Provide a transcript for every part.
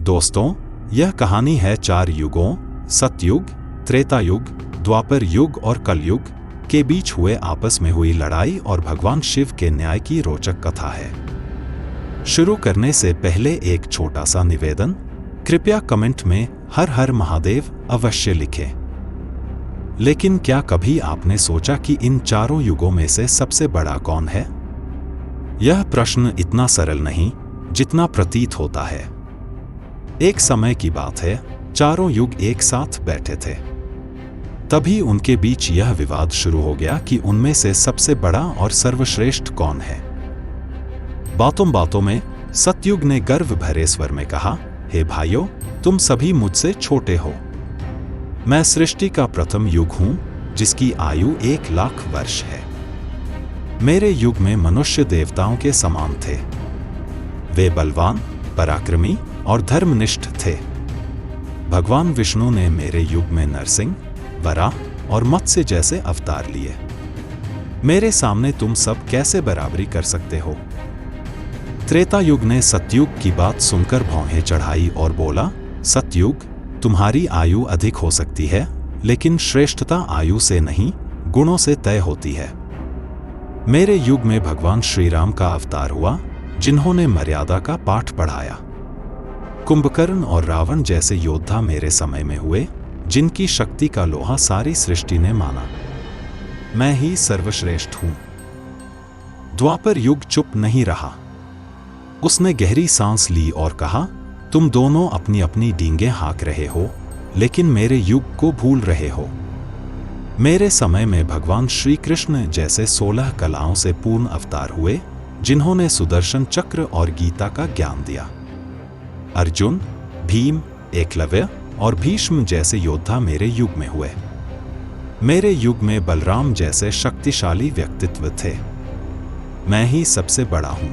दोस्तों, यह कहानी है 4 युगों सतयुग, त्रेता युग, द्वापर युग और कलयुग के बीच हुए आपस में हुई लड़ाई और भगवान शिव के न्याय की रोचक कथा है। शुरू करने से पहले एक छोटा सा निवेदन, कृपया कमेंट में हर हर महादेव अवश्य लिखें। लेकिन क्या कभी आपने सोचा कि इन 4 युगों में से सबसे बड़ा कौन है? यह प्रश्न इतना सरल नहीं जितना प्रतीत होता है। एक समय की बात है, 4 युग एक साथ बैठे थे। तभी उनके बीच यह विवाद शुरू हो गया कि उनमें से सबसे बड़ा और सर्वश्रेष्ठ कौन है। बातों बातों में सतयुग ने गर्व भरे स्वर में कहा, हे भाइयों, तुम सभी मुझसे छोटे हो। मैं सृष्टि का प्रथम युग हूं, जिसकी आयु 1,00,000 वर्ष है। मेरे युग में मनुष्य देवताओं के समान थे। वे बलवान, पराक्रमी और धर्मनिष्ठ थे। भगवान विष्णु ने मेरे युग में नरसिंह, वराह और मत्स्य जैसे अवतार लिए। मेरे सामने तुम सब कैसे बराबरी कर सकते हो? त्रेता युग ने सतयुग की बात सुनकर भौहें चढ़ाई और बोला, सतयुग, तुम्हारी आयु अधिक हो सकती है, लेकिन श्रेष्ठता आयु से नहीं, गुणों से तय होती है। मेरे युग में भगवान श्री राम का अवतार हुआ, जिन्होंने मर्यादा का पाठ पढ़ाया। कुंभकर्ण और रावण जैसे योद्धा मेरे समय में हुए, जिनकी शक्ति का लोहा सारी सृष्टि ने माना। मैं ही सर्वश्रेष्ठ हूं। द्वापर युग चुप नहीं रहा। उसने गहरी सांस ली और कहा, तुम दोनों अपनी अपनी डींगें हाँक रहे हो, लेकिन मेरे युग को भूल रहे हो। मेरे समय में भगवान श्री कृष्ण जैसे 16 कलाओं से पूर्ण अवतार हुए, जिन्होंने सुदर्शन चक्र और गीता का ज्ञान दिया। अर्जुन, भीम, एकलव्य और भीष्म जैसे योद्धा मेरे युग में हुए। मेरे युग में बलराम जैसे शक्तिशाली व्यक्तित्व थे। मैं ही सबसे बड़ा हूं।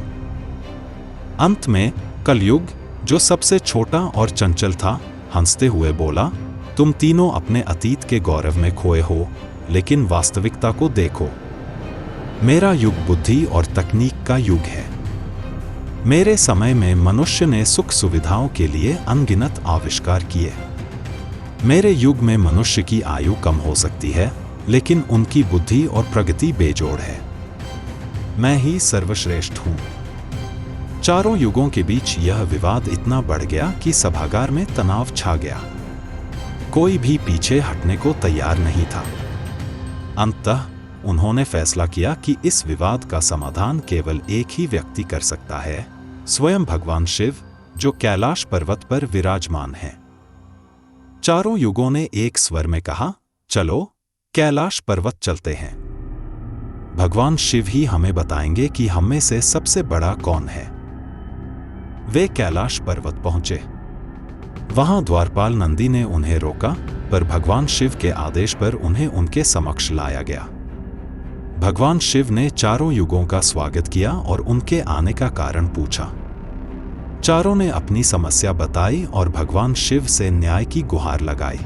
अंत में कलयुग, जो सबसे छोटा और चंचल था, हंसते हुए बोला, तुम तीनों अपने अतीत के गौरव में खोए हो, लेकिन वास्तविकता को देखो। मेरा युग बुद्धि और तकनीक का युग है। मेरे समय में मनुष्य ने सुख सुविधाओं के लिए अनगिनत आविष्कार किए। मेरे युग में मनुष्य की आयु कम हो सकती है, लेकिन उनकी बुद्धि और प्रगति बेजोड़ है। मैं ही सर्वश्रेष्ठ हूं। 4 युगों के बीच यह विवाद इतना बढ़ गया कि सभागार में तनाव छा गया। कोई भी पीछे हटने को तैयार नहीं था। अंततः उन्होंने फैसला किया कि इस विवाद का समाधान केवल एक ही व्यक्ति कर सकता है, स्वयं भगवान शिव, जो कैलाश पर्वत पर विराजमान है। 4 युगों ने एक स्वर में कहा, चलो कैलाश पर्वत चलते हैं। भगवान शिव ही हमें बताएंगे कि हम में से सबसे बड़ा कौन है। वे कैलाश पर्वत पहुंचे। वहां द्वारपाल नंदी ने उन्हें रोका, पर भगवान शिव के आदेश पर उन्हें उनके समक्ष लाया गया। भगवान शिव ने 4 युगों का स्वागत किया और उनके आने का कारण पूछा। चारों ने अपनी समस्या बताई और भगवान शिव से न्याय की गुहार लगाई।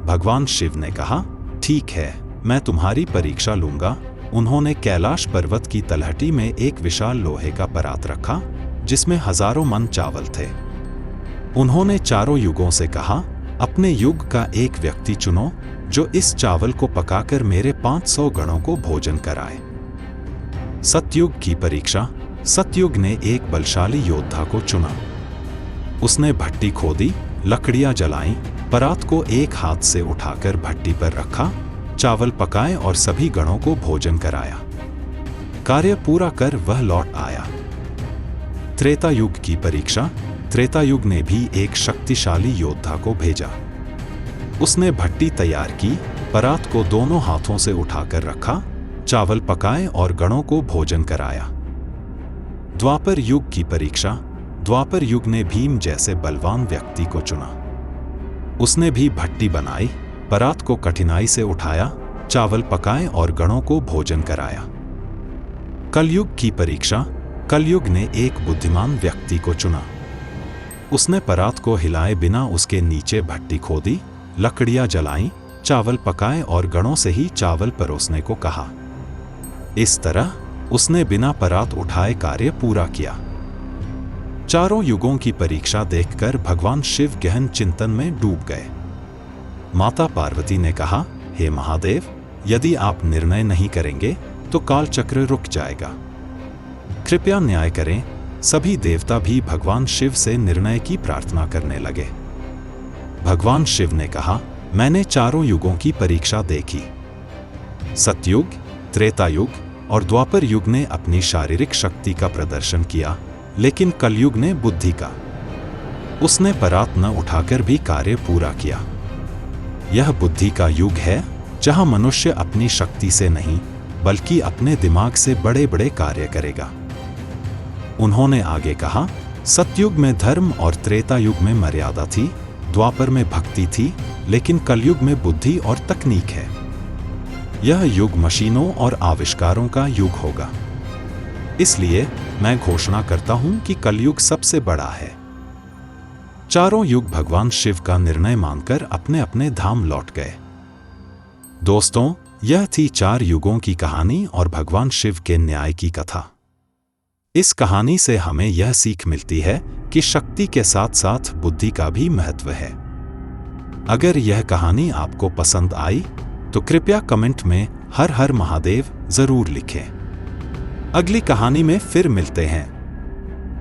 भगवान शिव ने कहा, ठीक है, मैं तुम्हारी परीक्षा लूंगा। उन्होंने कैलाश पर्वत की तलहटी में एक विशाल लोहे का परात रखा, जिसमें हजारों मन चावल थे। उन्होंने 4 युगों से कहा, अपने युग का एक व्यक्ति चुनो, जो इस चावल को पकाकर मेरे 500 गणों को भोजन कराए। सतयुग की परीक्षा। सतयुग ने एक बलशाली योद्धा को चुना। उसने भट्टी खोदी, लकड़ियां जलाईं, परात को एक हाथ से उठाकर भट्टी पर रखा, चावल पकाए और सभी गणों को भोजन कराया। कार्य पूरा कर वह लौट आया। त्रेता युग की परीक्षा। त्रेता युग ने भी एक शक्तिशाली योद्धा को भेजा। उसने भट्टी तैयार की, परात को दोनों हाथों से उठाकर रखा, चावल पकाए और गणों को भोजन कराया। द्वापर युग की परीक्षा। द्वापर युग ने भीम जैसे बलवान व्यक्ति को चुना। उसने भी भट्टी बनाई, परात को कठिनाई से उठाया, चावल पकाए और गणों को भोजन कराया। कलयुग की परीक्षा। कलयुग ने एक बुद्धिमान व्यक्ति को चुना। उसने परात को हिलाए बिना उसके नीचे भट्टी खोदी, लकड़ियां जलाईं, चावल पकाए और गणों से ही चावल परोसने को कहा। इस तरह उसने बिना परात उठाए कार्य पूरा किया। चारों युगों की परीक्षा देखकर भगवान शिव गहन चिंतन में डूब गए। माता पार्वती ने कहा, हे महादेव, यदि आप निर्णय नहीं करेंगे तो काल चक्र रुक जाएगा। कृपया न्याय करें। सभी देवता भी भगवान शिव से निर्णय की प्रार्थना करने लगे। भगवान शिव ने कहा, मैंने चारों युगों की परीक्षा देखी। सतयुग, त्रेता युग और द्वापर युग ने अपनी शारीरिक शक्ति का प्रदर्शन किया, लेकिन कलयुग ने बुद्धि का। उसने परात न उठाकर भी कार्य पूरा किया। यह बुद्धि का युग है, जहां मनुष्य अपनी शक्ति से नहीं बल्कि अपने दिमाग से बड़े बड़े कार्य करेगा। उन्होंने आगे कहा, सतयुग में धर्म और त्रेता युग में मर्यादा थी, द्वापर में भक्ति थी, लेकिन कलयुग में बुद्धि और तकनीक है। यह युग मशीनों और आविष्कारों का युग होगा। इसलिए मैं घोषणा करता हूं कि कलयुग सबसे बड़ा है। चारों युग भगवान शिव का निर्णय मानकर अपने अपने धाम लौट गए। दोस्तों, यह थी 4 युगों की कहानी और भगवान शिव के न्याय की कथा। इस कहानी से हमें यह सीख मिलती है कि शक्ति के साथ साथ बुद्धि का भी महत्व है। अगर यह कहानी आपको पसंद आई तो कृपया कमेंट में हर हर महादेव जरूर लिखें। अगली कहानी में फिर मिलते हैं।